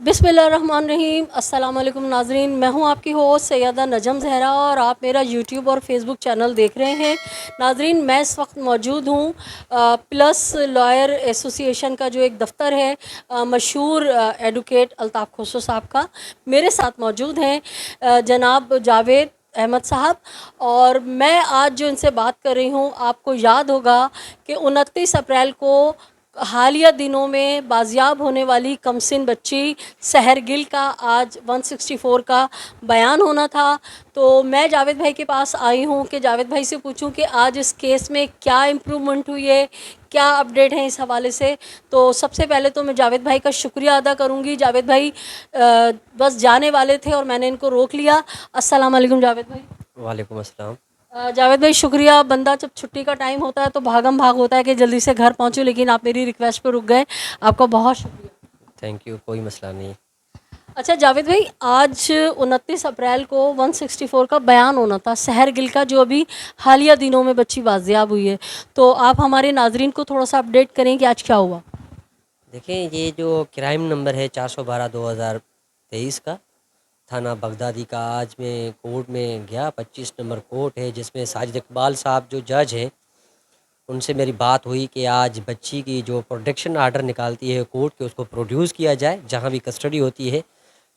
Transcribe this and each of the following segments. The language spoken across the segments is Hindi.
बिस्मिल्लाहिर्रहमानिर्रहीम। अस्सलाम वालेकुम नाज़रीन, मैं हूं आपकी होस्ट सैयदा नजम ज़हरा और आप मेरा यूट्यूब और फेसबुक चैनल देख रहे हैं। नाज़रीन, मैं इस वक्त मौजूद हूं प्लस लॉयर एसोसिएशन का जो एक दफ़्तर है मशहूर एडवोकेट अल्ताफ़ खोसो साहब का। मेरे साथ मौजूद हैं जनाब जावेद अहमद साहब और मैं आज जो इनसे बात कर रही हूँ, आपको याद होगा कि 29 अप्रैल को हालिया दिनों में बाजियाब होने वाली कमसिन बच्ची सहर गिल का आज 164 का बयान होना था। तो मैं जावेद भाई के पास आई हूँ कि जावेद भाई से पूछूं कि आज इस केस में क्या इम्प्रूवमेंट हुई है, क्या अपडेट है इस हवाले से। तो सबसे पहले तो मैं जावेद भाई का शुक्रिया अदा करूँगी। जावेद भाई बस जाने वाले थे और मैंने इनको रोक लिया। अस्सलाम वालेकुम जावेद भाई। वालेकुम अस्सलाम। जावेद भाई शुक्रिया। बंदा जब छुट्टी का टाइम होता है तो भागम भाग होता है कि जल्दी से घर पहुंचूं, लेकिन आप मेरी रिक्वेस्ट पर रुक गए, आपका बहुत शुक्रिया। थैंक यू, कोई मसला नहीं। अच्छा जावेद भाई, आज 29 अप्रैल को 164 का बयान होना था सहर गिल का, जो अभी हालिया दिनों में बच्ची बाजियाब हुई है। तो आप हमारे नाजरीन को थोड़ा सा अपडेट करें कि आज क्या हुआ। देखें, ये जो क्राइम नंबर है 412/2023 का, थाना बगदादी का, आज मैं कोर्ट में गया। 25 नंबर कोर्ट है जिसमें साजिद इकबाल साहब जो जज हैं, उनसे मेरी बात हुई कि आज बच्ची की जो प्रोटेक्शन आर्डर निकालती है कोर्ट के, उसको प्रोड्यूस किया जाए जहाँ भी कस्टडी होती है।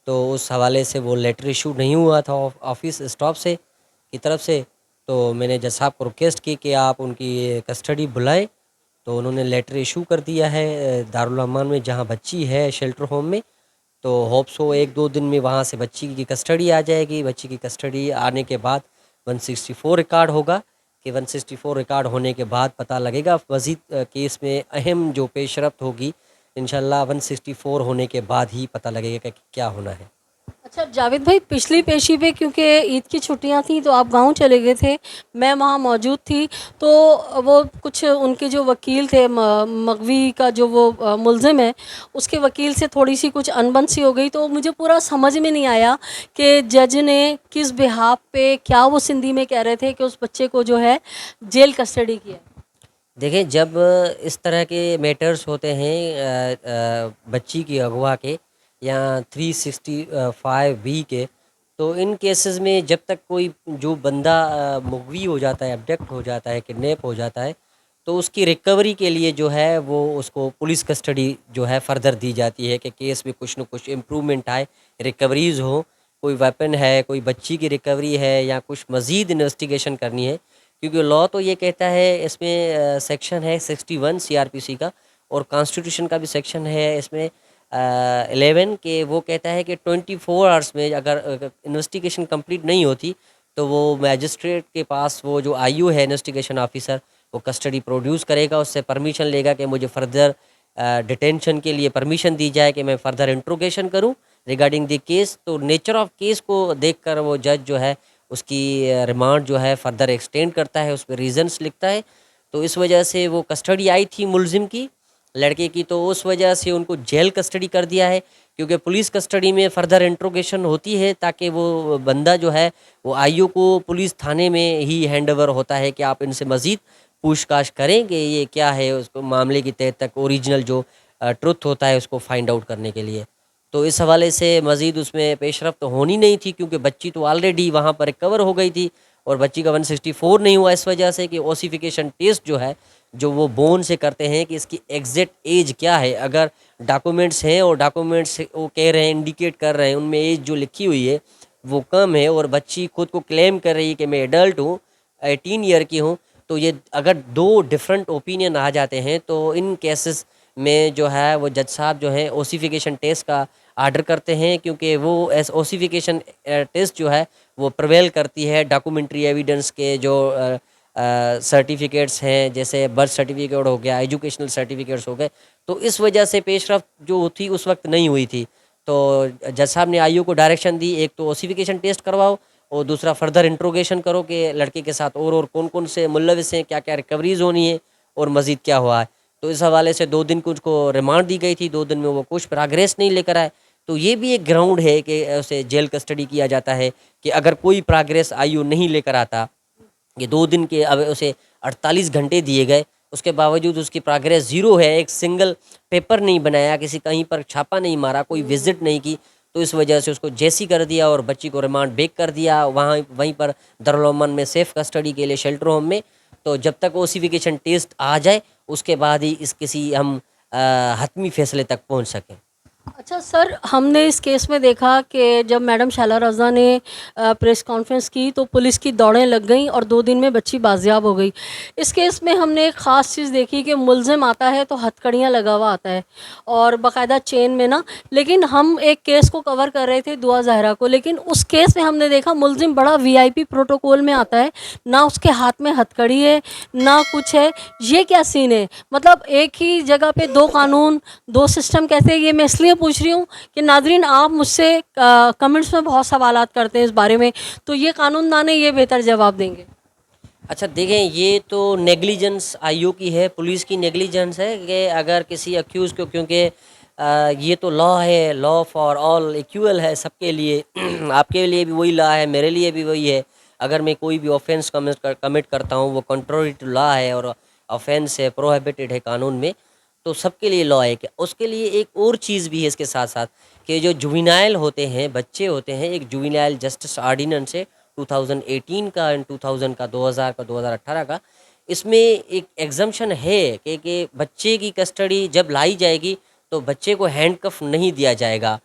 तो उस हवाले से वो लेटर इशू नहीं हुआ था ऑफिस स्टाफ से की तरफ से। तो मैंने जज साहब को रिक्वेस्ट की कि आप उनकी कस्टडी बुलाएं। तो उन्होंने लेटर इशू कर दिया है दारुल अमान में जहाँ बच्ची है, शेल्टर होम में। तो होप्स हो 1-2 दिन में वहाँ से बच्ची की कस्टडी आ जाएगी। बच्ची की कस्टडी आने के बाद 164 रिकॉर्ड होगा कि 164 रिकॉर्ड होने के बाद पता लगेगा मज़ीद केस में अहम जो पेशरफ्त होगी। इंशाल्लाह 164 होने के बाद ही पता लगेगा कि क्या होना है। अच्छा जावेद भाई, पिछली पेशी पे क्योंकि ईद की छुट्टियां थी तो आप गांव चले गए थे, मैं वहाँ मौजूद थी। तो वो कुछ उनके जो वकील थे, मगवी का जो वो मुलजिम है, उसके वकील से थोड़ी सी कुछ अनबन सी हो गई। तो मुझे पूरा समझ में नहीं आया कि जज ने किस बिहाफ पे, क्या वो सिंधी में कह रहे थे कि उस बच्चे को जो है जेल कस्टडी किया। देखिए, जब इस तरह के मैटर्स होते हैं बच्ची की अगवा के या 365 बी के, तो इन केसेस में जब तक कोई जो बंदा मुगवी हो जाता है, अबडक्ट हो जाता है, किडनैप हो जाता है, तो उसकी रिकवरी के लिए जो है वो उसको पुलिस कस्टडी जो है फ़र्दर दी जाती है कि केस में कुछ न कुछ इम्प्रूवमेंट आए, रिकवरीज़ हो। कोई वेपन है, कोई बच्ची की रिकवरी है या कुछ मज़ीद इन्वेस्टिगेशन करनी है। क्योंकि लॉ तो ये कहता है, इसमें सेक्शन है 61 सीआरपीसी का, और कॉन्स्टिट्यूशन का भी सेक्शन है इसमें 11 के। वो कहता है कि 24 आवर्स में अगर इन्वेस्टिगेशन कंप्लीट नहीं होती तो वो मैजिस्ट्रेट के पास वो जो आईयू है, इन्वेस्टिगेशन ऑफिसर, वो कस्टडी प्रोड्यूस करेगा, उससे परमिशन लेगा कि मुझे फ़र्दर डिटेंशन के लिए परमिशन दी जाए कि मैं फ़र्दर इंट्रोगेशन करूं रिगार्डिंग द केस। तो नेचर ऑफ केस को देखकर वो जज जो है उसकी रिमांड जो है फ़र्दर एक्सटेंड करता है, उस पर रीज़न्स लिखता है। तो इस वजह से वो कस्टडी आई थी मुलजिम की, लड़के की, तो उस वजह से उनको जेल कस्टडी कर दिया है। क्योंकि पुलिस कस्टडी में फ़र्दर इंट्रोगेशन होती है ताकि वो बंदा जो है वो आईओ को पुलिस थाने में ही हैंड ओवर होता है कि आप इनसे मज़ीद पूछताछ करें कि ये क्या है, उसको मामले की तह तक ओरिजिनल जो ट्रुथ होता है उसको फाइंड आउट करने के लिए। तो इस हवाले से मज़ीद उसमें पेशरफ्त होनी नहीं थी क्योंकि बच्ची तो ऑलरेडी वहाँ पर रिकवर हो गई थी और बच्ची का 164 नहीं हुआ इस वजह से कि ओसिफिकेशन टेस्ट जो है, जो वो बोन से करते हैं कि इसकी एग्जैक्ट एज क्या है। अगर डॉक्यूमेंट्स हैं और डॉक्यूमेंट्स वो कह रहे हैं, इंडिकेट कर रहे हैं, उनमें एज जो लिखी हुई है वो कम है और बच्ची खुद को क्लेम कर रही है कि मैं एडल्ट हूँ, 18 ईयर की हूँ, तो ये अगर दो डिफरेंट ओपिनियन आ जाते हैं तो इन केसेस में जो है वो जज साहब जो है ओसिफिकेशन टेस्ट का आर्डर करते हैं। क्योंकि वो एस ओसिफिकेशन टेस्ट जो है वो प्रवेल करती है डॉक्यूमेंट्री एविडेंस के जो सर्टिफिकेट्स हैं, जैसे बर्थ सर्टिफिकेट हो गया, एजुकेशनल सर्टिफिकेट्स हो गए। तो इस वजह से पेशरफ्त जो थी उस वक्त नहीं हुई थी। तो जज साहब ने आईओ को डायरेक्शन दी, एक तो ओसिफिकेशन टेस्ट करवाओ और दूसरा फर्दर इंट्रोगेशन करो कि लड़के के साथ और कौन कौन से मुलविस हैं, क्या क्या रिकवरीज होनी है और मज़ीद क्या हुआ है। तो इस हवाले से 2 दिन कुछ को रिमांड दी गई थी, 2 दिन में वो कुछ प्रोग्रेस नहीं लेकर आए। तो ये भी एक ग्राउंड है कि उसे जेल कस्टडी किया जाता है कि अगर कोई प्रोग्रेस आईयू नहीं लेकर आता, ये 2 दिन के अब उसे 48 घंटे दिए गए उसके बावजूद उसकी प्रोग्रेस ज़ीरो है, एक सिंगल पेपर नहीं बनाया, किसी कहीं पर छापा नहीं मारा, कोई विजिट नहीं की, तो इस वजह से उसको जेसी कर दिया और बच्ची को रिमांड बैक कर दिया वहाँ वहीं पर दारुल अमान में सेफ कस्टडी के लिए शेल्टर होम में। तो जब तक ओसिफिकेशन टेस्ट आ जाए उसके बाद ही इस किसी हम हतमी फैसले तक पहुँच सकें। अच्छा सर, हमने इस केस में देखा कि जब मैडम शैला रज़ा ने प्रेस कॉन्फ्रेंस की तो पुलिस की दौड़ें लग गईं और 2 दिन में बच्ची बाजियाब हो गई। इस केस में हमने एक ख़ास चीज़ देखी कि मुलज़िम आता है तो हथकड़ियाँ लगा हुआ आता है और बाकायदा चेन में ना। लेकिन हम एक केस को कवर कर रहे थे दुआ ज़हरा को, लेकिन उस केस में हमने देखा मुलज़िम बड़ा वीआईपी प्रोटोकॉल में आता है, ना उसके हाथ में हथकड़ी है ना कुछ है। ये क्या सीन है? मतलब एक ही जगह पे 2 कानून, 2 सिस्टम कैसे? ये मैं इसलिए पूछ रही हूँ कि नाज़रीन आप मुझसे कमेंट्स में बहुत सवालात करते हैं इस बारे में, तो ये कानूनदान है, ये बेहतर जवाब देंगे। अच्छा देखें, ये तो नेग्लिजेंस आईओ की है, पुलिस की नेग्लिजेंस है कि अगर किसी अक्यूज़ को, क्योंकि ये तो लॉ है, लॉ फॉर ऑल इक्वल है सबके लिए आपके लिए भी वही लॉ है, मेरे लिए भी वही है। अगर मैं कोई भी ऑफेंस कमिट करता हूँ वो कंट्रोरी टू लॉ है और ऑफेंस है, प्रोहिबिटेड है कानून में, तो सबके लिए लॉ है। कि उसके लिए एक और चीज़ भी है इसके साथ साथ कि जो जुवेनाइल होते हैं, बच्चे होते हैं, एक जुवेनाइल जस्टिस ऑर्डिनेंस है 2018 का एंड 2000 का, 2000 का, 2018 का। इसमें एक एग्जम्पशन है कि बच्चे की कस्टडी जब लाई जाएगी तो बच्चे को हैंडकफ नहीं दिया जाएगा।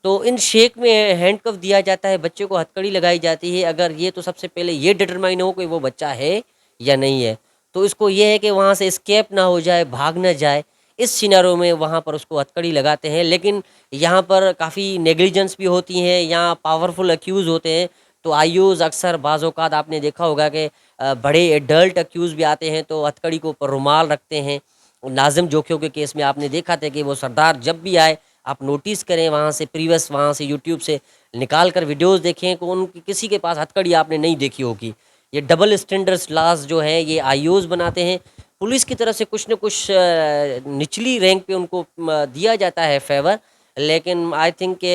तो इन शेक में हैंडकफ दिया जाता है, बच्चे को हथकड़ी लगाई जाती है, अगर ये तो सबसे पहले ये डिटरमाइन हो कि वो बच्चा है या नहीं है। तो इसको ये है कि वहाँ से एस्केप ना हो जाए, भाग ना जाए, इस सिनेरियो में वहाँ पर उसको हथकड़ी लगाते हैं। लेकिन यहाँ पर काफ़ी नेग्लिजेंस भी होती हैं, यहाँ पावरफुल अक्यूज़ होते हैं। तो आईओज़ अक्सर बाज़ औक़ात आपने देखा होगा कि बड़े एडल्ट अक्यूज़ भी आते हैं तो हथकड़ी के ऊपर रुमाल रखते हैं। नाज़िम जोखियों के केस में आपने देखा था कि वो सरदार जब भी आए, आप नोटिस करें वहाँ से प्रीवियस, वहाँ से यूट्यूब से निकाल कर वीडियोज़ देखें कि उनकी किसी के पास हथकड़ी आपने नहीं देखी होगी। ये डबल स्टैंडर्ड्स लॉज़ जो हैं ये आईओज़ बनाते हैं। पुलिस की तरफ से कुछ न कुछ निचली रैंक पे उनको दिया जाता है फ़ेवर, लेकिन आई थिंक कि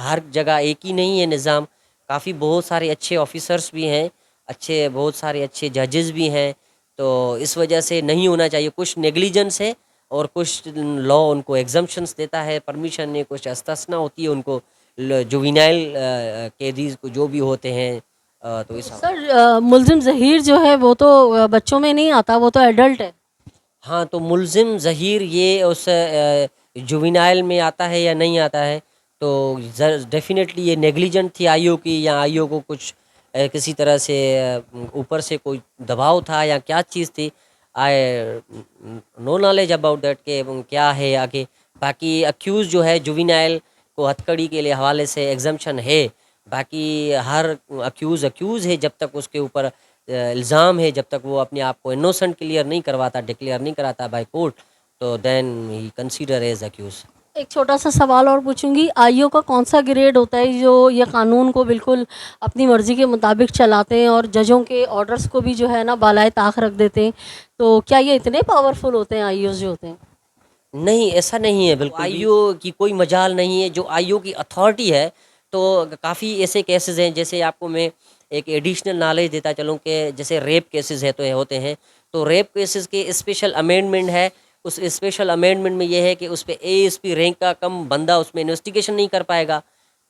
हर जगह एक ही नहीं है निज़ाम। काफ़ी बहुत सारे अच्छे ऑफ़िसर्स भी हैं, अच्छे बहुत सारे अच्छे जजेस भी हैं, तो इस वजह से नहीं होना चाहिए। कुछ नेग्लिजेंस है और कुछ लॉ उनको एग्जम्पशंस देता है, परमिशन है, कुछ इस्तिस्ना होती है उनको जुवेनाइल कैदीज़ को जो भी होते हैं। तो इस सर मुलज़िम ज़हीर जो है वो तो बच्चों में नहीं आता, वो तो एडल्ट है। हाँ, तो मुल्ज़िम ज़हीर ये उस जुवेनाइल में आता है या नहीं आता है, तो डेफ़िनेटली ये नेग्लिजेंट थी आईओ की, या आईओ को कुछ किसी तरह से ऊपर से कोई दबाव था या क्या चीज़ थी। I know knowledge about that कि क्या है आगे। बाकी अक्यूज़ जो है जुवेनाइल को हथकड़ी के लिए हवाले से एग्ज़म्पशन है। बाकी हर अक्यूज़ है जब तक उसके ऊपर इल्ज़ाम है, जब तक वो अपने आप को इनोसेंट क्लियर नहीं करवाता, डिक्लेयर नहीं कराता बाय कोर्ट, तो देन ही कंसीडर एज अक्यूज। एक छोटा सा सवाल और पूछूंगी, आईओ का कौन सा ग्रेड होता है जो ये कानून को बिल्कुल अपनी मर्ज़ी के मुताबिक चलाते हैं और जजों के ऑर्डर्स को भी जो है ना बालाए ताक रख देते हैं? तो क्या ये इतने पावरफुल होते हैं आईओ जो होते हैं? नहीं, ऐसा नहीं है बिल्कुल भी। आईओ की कोई मजाल नहीं है, जो आईओ की अथॉरिटी है, तो काफ़ी ऐसे केसेस हैं, जैसे आपको मैं एक एडिशनल नॉलेज देता चलूँ कि जैसे रेप केसेस है तो होते हैं, तो रेप केसेस के स्पेशल अमेंडमेंट है। उस स्पेशल अमेंडमेंट में ये है कि उस पे एएसपी रैंक का कम बंदा उसमें इन्वेस्टिगेशन नहीं कर पाएगा।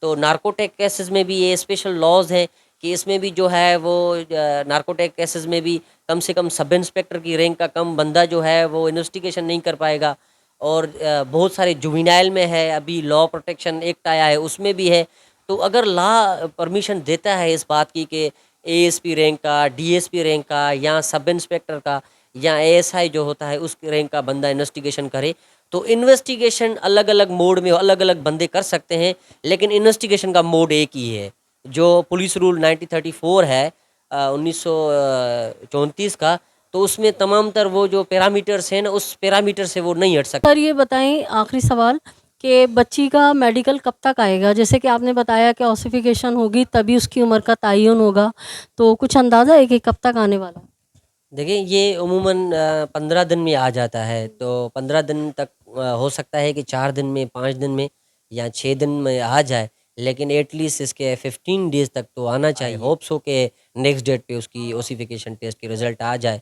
तो नार्कोटिक केसेस में भी ये स्पेशल लॉज हैं कि इसमें भी जो है वो नार्कोटिक केसेस में भी कम से कम सब इंस्पेक्टर की रैंक का कम बंदा जो है वो इन्वेस्टिगेशन नहीं कर पाएगा। और बहुत सारे जुवेनाइल में है, अभी लॉ प्रोटेक्शन एक्ट आया है उसमें भी है। तो अगर लॉ परमिशन देता है इस बात की कि एएसपी रैंक का, डीएसपी रैंक का, या सब इंस्पेक्टर का, या एएसआई जो होता है उस रैंक का बंदा इन्वेस्टिगेशन करे, तो इन्वेस्टिगेशन अलग अलग मोड में अलग अलग बंदे कर सकते हैं, लेकिन इन्वेस्टिगेशन का मोड एक ही है। जो पुलिस रूल 1934 है 1934 का, तो उसमें तमाम तर वो जो पैरामीटर्स हैं ना, उस पैरामीटर से वो नहीं हट सकते। सर ये बताएं, आखिरी सवाल, कि बच्ची का मेडिकल कब तक आएगा? जैसे कि आपने बताया कि ऑसिफिकेशन होगी तभी उसकी उम्र का तयन होगा, तो कुछ अंदाज़ा है कि कब तक आने वाला है? देखिए, ये उमूमन 15 दिन में आ जाता है, तो 15 दिन तक हो सकता है कि 4 दिन में, 5 दिन में, या 6 दिन में आ जाए, लेकिन एटलीस्ट इसके 15 डेज़ तक तो आना चाहिए। होप्स हो कि नेक्स्ट डेट पे उसकी ओसिफिकेशन टेस्ट की रिज़ल्ट आ जाए।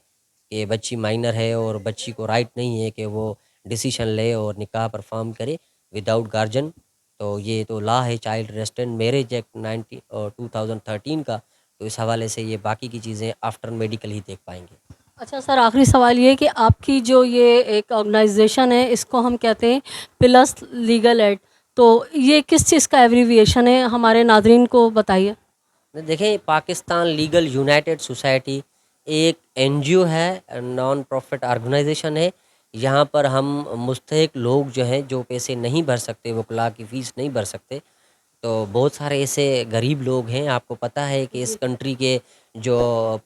कि बच्ची माइनर है और बच्ची को राइट नहीं है कि वो डिसीजन ले और निकाह परफॉर्म करे विदाउट गार्जियन। तो ये तो लॉ है चाइल्ड रेस्ट्रेंट मैरिज एक्ट 2013 का। तो इस हवाले से ये बाकी की चीज़ें आफ्टर मेडिकल ही देख पाएंगे। अच्छा सर, आखिरी सवाल ये कि आपकी जो ये एक ऑर्गेनाइजेशन है, इसको हम कहते हैं प्लस लीगल एड, तो ये किस चीज़ का एब्रीविएशन है, हमारे नाजरीन को बताइए। देखें, पाकिस्तान लीगल यूनाइटेड सोसाइटी एक एनजीओ है, नॉन प्रॉफिट ऑर्गेनाइजेशन है। यहाँ पर हम मुस्तहिक लोग जो हैं, जो पैसे नहीं भर सकते, वकला की फ़ीस नहीं भर सकते, तो बहुत सारे ऐसे गरीब लोग हैं। आपको पता है कि इस कंट्री के जो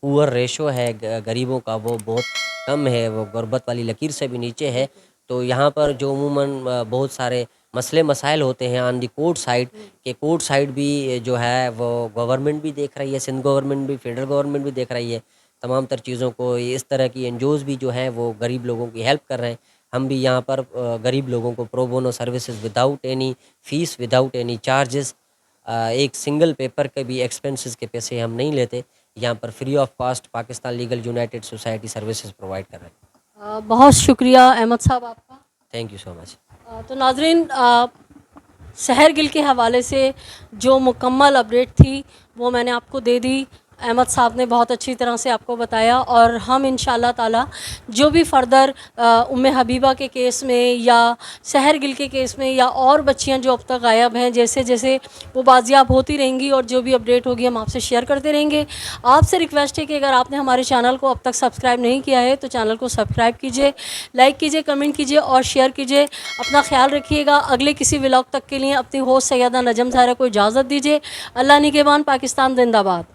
पुअर रेशो है गरीबों का, वो बहुत कम है, वो गुर्बत वाली लकीर से भी नीचे है। तो यहाँ पर जो अमूमन बहुत सारे मसले मसाइल होते हैं ऑन दी कोर्ट साइड, के कोर्ट साइड भी जो है वो गवर्नमेंट भी देख रही है, सिंध गवर्नमेंट भी, फेडरल गवर्नमेंट भी देख रही है तमाम तर चीज़ों को। इस तरह की एनजीओज़ भी जो हैं वो गरीब लोगों की हेल्प कर रहे हैं। हम भी यहाँ पर गरीब लोगों को pro bono services without any fees, without any charges, एक सिंगल पेपर के भी एक्सपेंसेस के पैसे हम नहीं लेते। यहाँ पर free of cost Pakistan legal United society services provide कर रहे हैं। बहुत शुक्रिया अहमद साहब आपका। Thank you so much. तो नाजरीन, शहर गिल के हवाले से जो मुकम्मल अपडेट थी वो मैंने आपको दे दी। अहमद साहब ने बहुत अच्छी तरह से आपको बताया, और हम इंशाल्लाह ताला जो भी फ़र्दर उम्मे हबीबा के केस में या शहर गिल के केस में या और बच्चियां जो अब तक गायब हैं, जैसे जैसे वो बाजियाब होती रहेंगी और जो भी अपडेट होगी हम आपसे शेयर करते रहेंगे। आपसे रिक्वेस्ट है कि अगर आपने हमारे चैनल को अब तक सब्सक्राइब नहीं किया है तो चैनल को सब्सक्राइब कीजिए, लाइक कीजिए, कमेंट कीजिए और शेयर कीजिए। अपना ख्याल रखिएगा। अगले किसी व्लॉग तक के लिए अपनी होस्ट सैयदा नजम ज़हरा को इजाज़त दीजिए। अल्लाह निगहबान, पाकिस्तान जिंदाबाद।